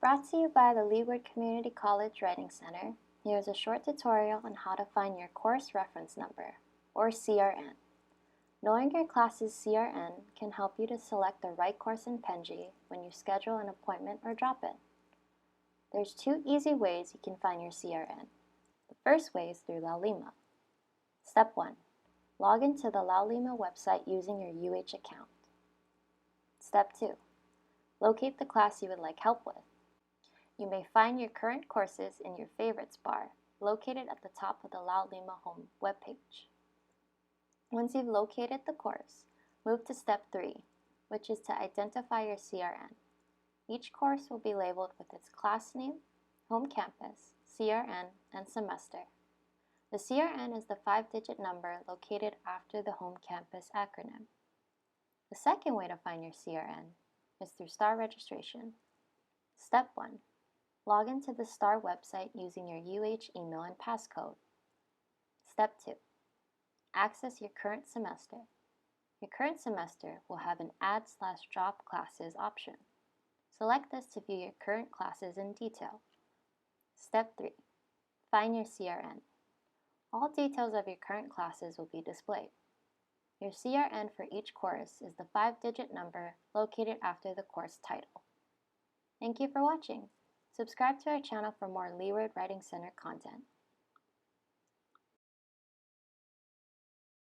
Brought to you by the Leeward Community College Writing Center, here's a short tutorial on how to find your course reference number, or CRN. Knowing your class's CRN can help you to select the right course in Penji when you schedule an appointment or drop-in. There's two easy ways you can find your CRN. The first way is through Laulima. Step 1. Log into the Laulima website using your UH account. Step 2. Locate the class you would like help with. You may find your current courses in your Favorites bar, located at the top of the Laulima home webpage. Once you've located the course, move to Step 3, which is to identify your CRN. Each course will be labeled with its class name, home campus, CRN, and semester. The CRN is the 5-digit number located after the home campus acronym. The second way to find your CRN is through STAR registration. Step 1. Log into the STAR website using your UH email and passcode. Step 2. Access your current semester. Your current semester will have an Add/Drop Classes option. Select this to view your current classes in detail. Step 3. Find your CRN. All details of your current classes will be displayed. Your CRN for each course is the 5-digit number located after the course title. Thank you for watching. Subscribe to our channel for more Leeward Writing Center content.